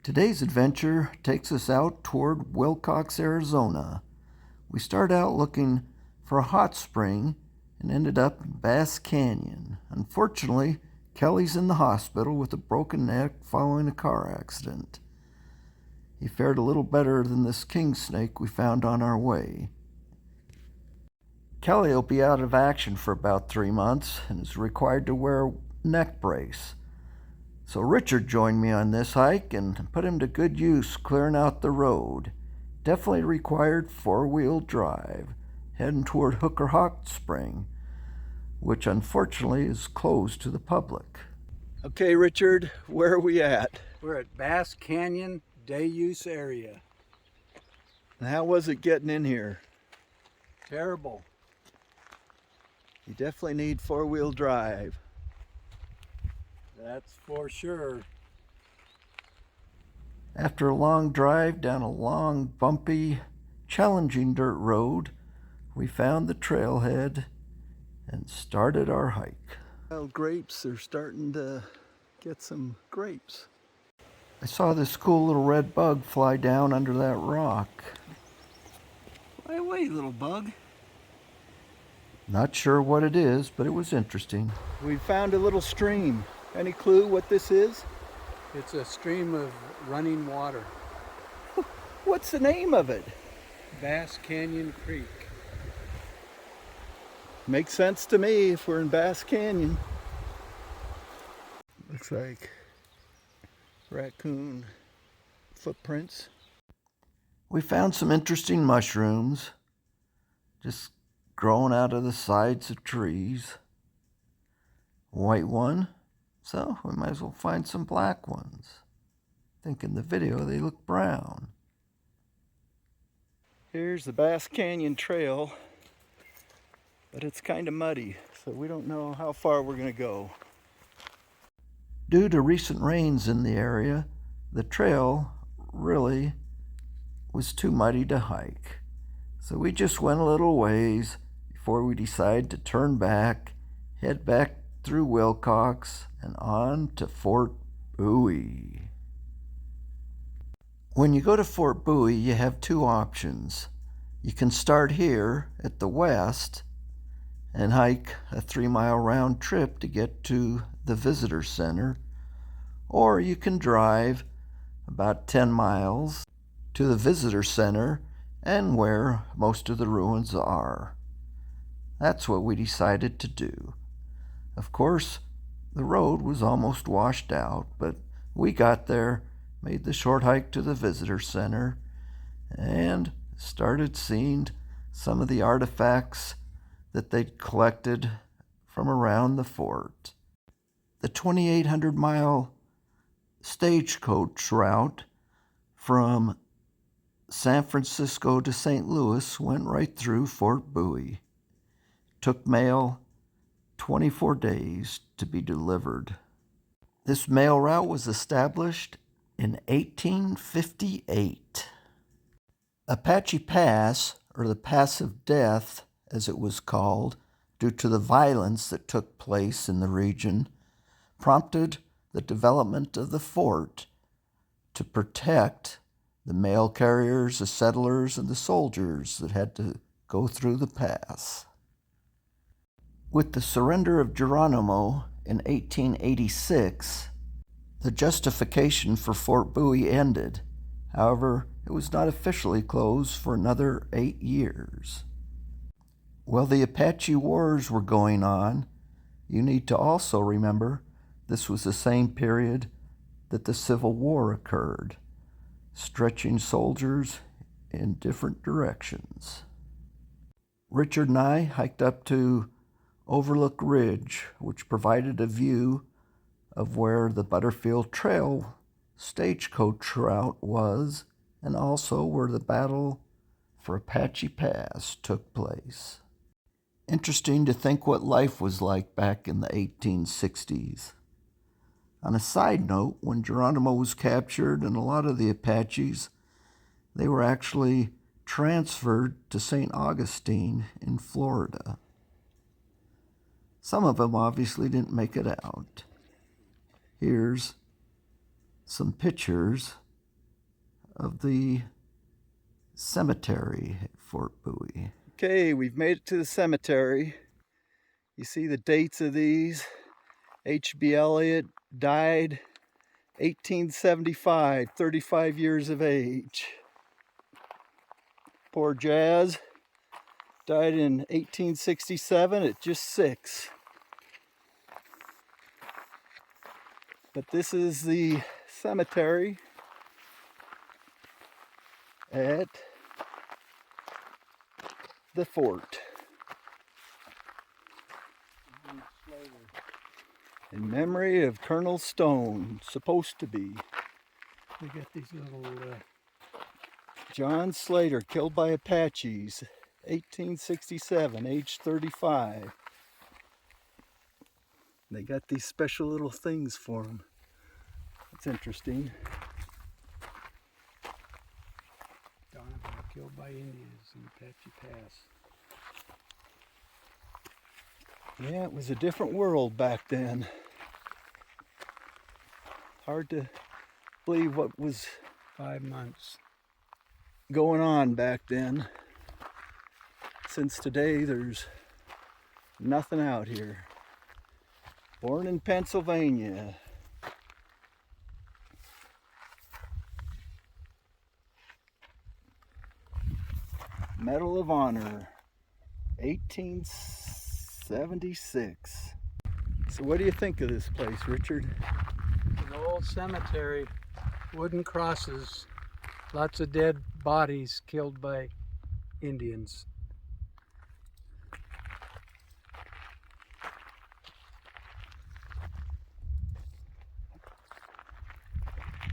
Today's adventure takes us out toward Wilcox, Arizona. We start out looking for a hot spring and ended up in Bass Canyon. Unfortunately, Kelly's in the hospital with a broken neck following a car accident. He fared a little better than this king snake we found on our way. Kelly will be out of action for about 3 months and is required to wear a neck brace. So Richard joined me on this hike and put him to good use clearing out the road. Definitely required 4-wheel drive, heading toward Hooker Hot Spring, which unfortunately is closed to the public. Okay, Richard, where are we at? We're at Bass Canyon Day Use Area. And how was it getting in here? Terrible. You definitely need 4-wheel drive. That's for sure. After a long drive down a long, bumpy, challenging dirt road, we found the trailhead and started our hike. Wild grapes are starting to get some grapes. I saw this cool little red bug fly down under that rock. Fly away, little bug. Not sure what it is, but it was interesting. We found a little stream. Any clue what this is? It's a stream of running water. What's the name of it? Bass Canyon Creek. Makes sense to me if we're in Bass Canyon. Looks like raccoon footprints. We found some interesting mushrooms just growing out of the sides of trees. White one. So we might as well find some black ones. I think in the video they look brown. Here's the Bass Canyon Trail, but it's kind of muddy, so we don't know how far we're going to go. Due to recent rains in the area, the trail really was too muddy to hike. So we just went a little ways before we decided to turn back, head back through Wilcox and on to Fort Bowie. When you go to Fort Bowie, you have two options. You can start here at the west and hike a 3-mile round trip to get to the visitor center, or you can drive about 10 miles to the visitor center and where most of the ruins are. That's what we decided to do. Of course, the road was almost washed out, but we got there, made the short hike to the visitor center, and started seeing some of the artifacts that they'd collected from around the fort. The 2,800-mile stagecoach route from San Francisco to St. Louis went right through Fort Bowie. Took mail 24 days to be delivered. This mail route was established in 1858. Apache Pass, or the Pass of Death, as it was called, due to the violence that took place in the region, prompted the development of the fort to protect the mail carriers, the settlers, and the soldiers that had to go through the pass. With the surrender of Geronimo in 1886, the justification for Fort Bowie ended. However, it was not officially closed for another 8 years. While the Apache Wars were going on, you need to also remember this was the same period that the Civil War occurred, stretching soldiers in different directions. Richard and I hiked up to Overlook Ridge, which provided a view of where the Butterfield Trail stagecoach route was, and also where the battle for Apache Pass took place. Interesting to think what life was like back in the 1860s. On a side note, when Geronimo was captured and a lot of the Apaches, they were actually transferred to St. Augustine in Florida. Some of them obviously didn't make it out. Here's some pictures of the cemetery at Fort Bowie. Okay, we've made it to the cemetery. You see the dates of these. H.B. Elliot died 1875, 35 years of age. Poor Jazz died in 1867 at just 6. But this is the cemetery at the fort. In memory of Colonel Stone, supposed to be. We got these little John Slater, killed by Apaches, 1867, age 35. They got these special little things for him. That's interesting. Donovan killed by Indians in Apache Pass. Yeah, it was a different world back then. Hard to believe what was 5 months. going on back then. Since today, there's nothing out here. Born in Pennsylvania. Medal of Honor, 1876. So what do you think of this place, Richard? An old cemetery, wooden crosses, lots of dead bodies killed by Indians.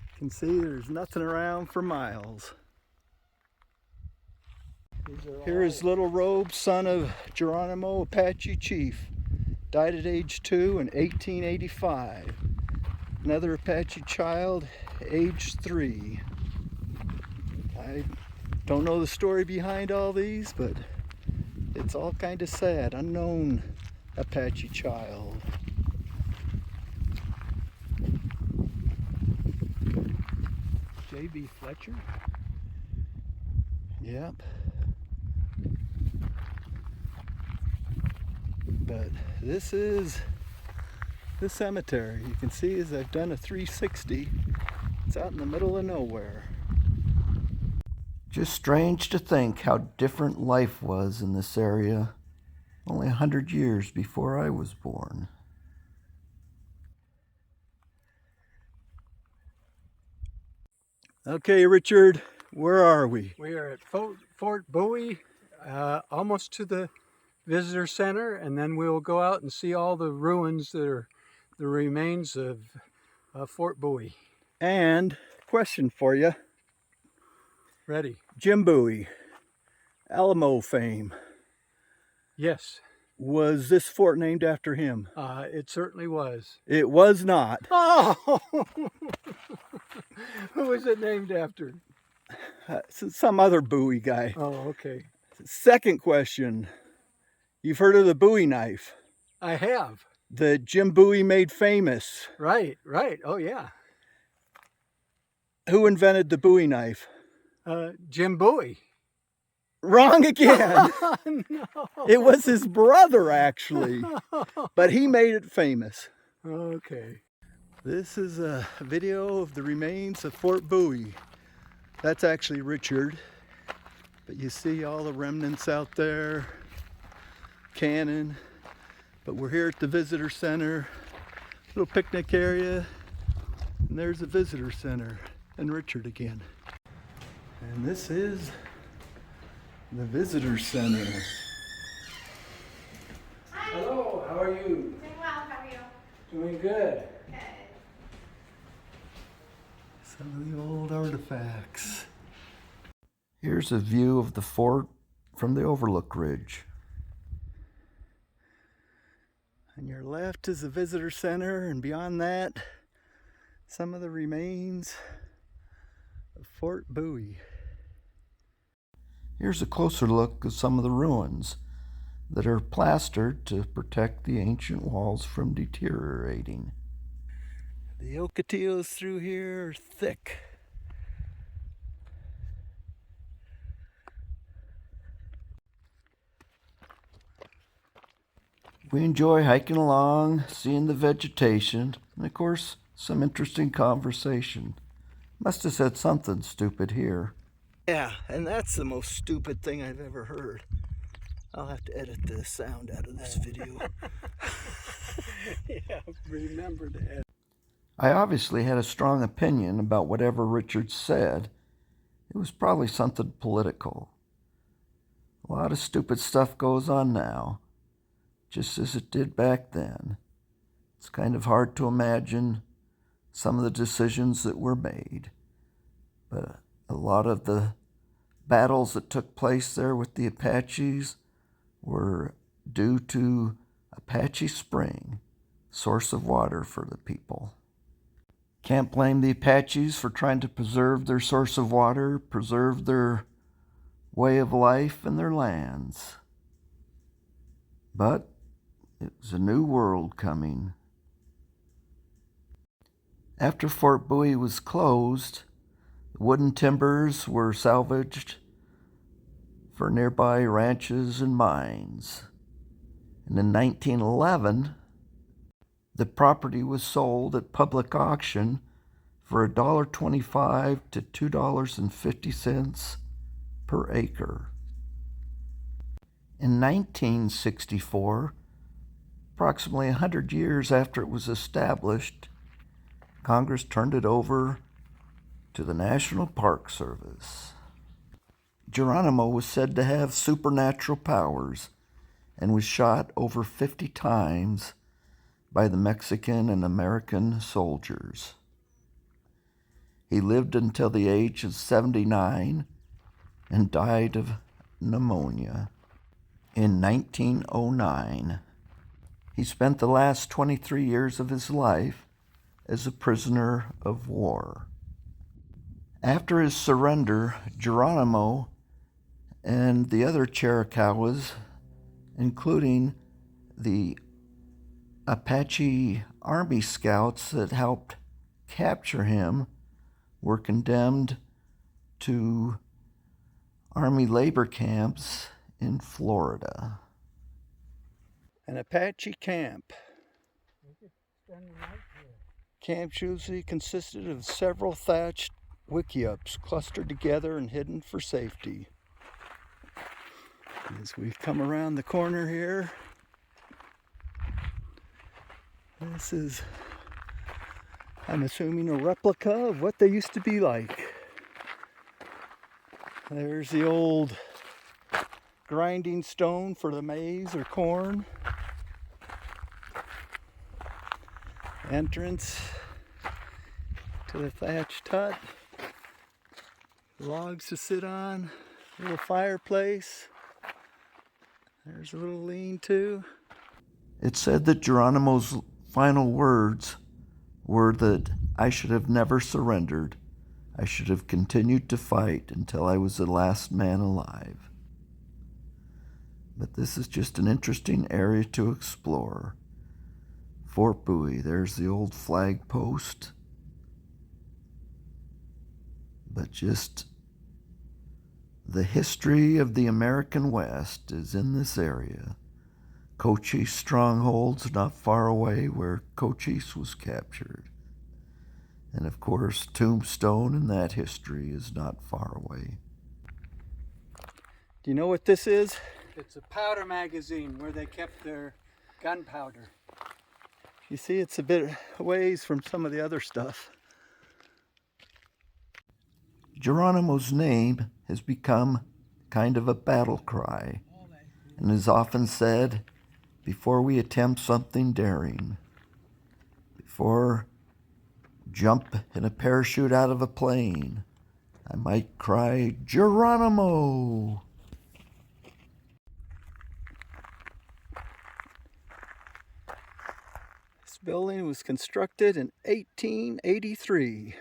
You can see there's nothing around for miles. Here is Little Robe, son of Geronimo, Apache chief. Died at age 2 in 1885. Another Apache child, age 3. I don't know the story behind all these, but it's all kind of sad. Unknown Apache child. J.B. Fletcher? Yep. But this is the cemetery. You can see as I've done a 360, it's out in the middle of nowhere. Just strange to think how different life was in this area only 100 years before I was born. Okay, Richard, where are we? We are at Fort Bowie, almost to the visitor center, and then we'll go out and see all the ruins that are the remains of Fort Bowie. And question for you. Ready? Jim Bowie, Alamo fame. Yes. Was this fort named after him? It certainly was. It was not. Oh! Who was it named after? Some other Bowie guy. Oh, okay. Second question. You've heard of the Bowie knife? I have. That Jim Bowie made famous. Right. Oh, yeah. Who invented the Bowie knife? Jim Bowie. Wrong again. No. It was his brother, actually. But he made it famous. Okay. This is a video of the remains of Fort Bowie. That's actually Richard. But you see all the remnants out there. Cannon. But we're here at the visitor center. Little picnic area. And there's the visitor center. And Richard again. And this is the visitor center. Hello, how are you? Doing well, how are you? Doing good. Good. Some of the old artifacts. Here's a view of the fort from the overlook ridge. On your left is the visitor center, and beyond that, some of the remains of Fort Bowie. Here's a closer look of some of the ruins that are plastered to protect the ancient walls from deteriorating. The ocotillos through here are thick. We enjoy hiking along, seeing the vegetation, and of course, some interesting conversation. Must have said something stupid here. Yeah, and that's the most stupid thing I've ever heard. I'll have to edit the sound out of this video. Yeah, remember to edit. I obviously had a strong opinion about whatever Richard said. It was probably something political. A lot of stupid stuff goes on now, just as it did back then. It's kind of hard to imagine some of the decisions that were made, but a lot of the battles that took place there with the Apaches were due to Apache Spring, source of water for the people. Can't blame the Apaches for trying to preserve their source of water, preserve their way of life and their lands. But it was a new world coming. After Fort Bowie was closed, the wooden timbers were salvaged for nearby ranches and mines. And in 1911, the property was sold at public auction for $1.25 to $2.50 per acre. In 1964, approximately 100 years after it was established, Congress turned it over to the National Park Service. Geronimo was said to have supernatural powers and was shot over 50 times by the Mexican and American soldiers. He lived until the age of 79 and died of pneumonia in 1909. He spent the last 23 years of his life as a prisoner of war. After his surrender, Geronimo and the other Chiricahuas, including the Apache Army scouts that helped capture him, were condemned to Army labor camps in Florida. An Apache camp. Camps usually consisted of several thatched wickiups clustered together and hidden for safety. As we come around the corner here, this is, I'm assuming, a replica of what they used to be like. There's the old grinding stone for the maize or corn. Entrance to the thatched hut. Logs to sit on. Little fireplace. There's a little lean-to. It's said that Geronimo's final words were that I should have never surrendered. I should have continued to fight until I was the last man alive. But this is just an interesting area to explore. Fort Bowie, there's the old flag post. But just the history of the American West is in this area. Cochise strongholds not far away where Cochise was captured. And of course, Tombstone and that history is not far away. Do you know what this is? It's a powder magazine where they kept their gunpowder. You see, it's a bit ways from some of the other stuff. Geronimo's name has become kind of a battle cry and is often said before we attempt something daring, before jump in a parachute out of a plane, I might cry, Geronimo! This building was constructed in 1883.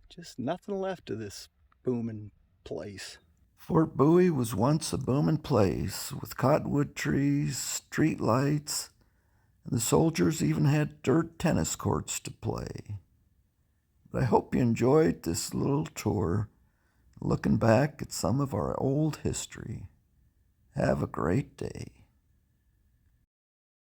Just nothing left of this booming place. Fort Bowie was once a booming place with cottonwood trees, street lights, and the soldiers even had dirt tennis courts to play. But I hope you enjoyed this little tour, looking back at some of our old history. Have a great day.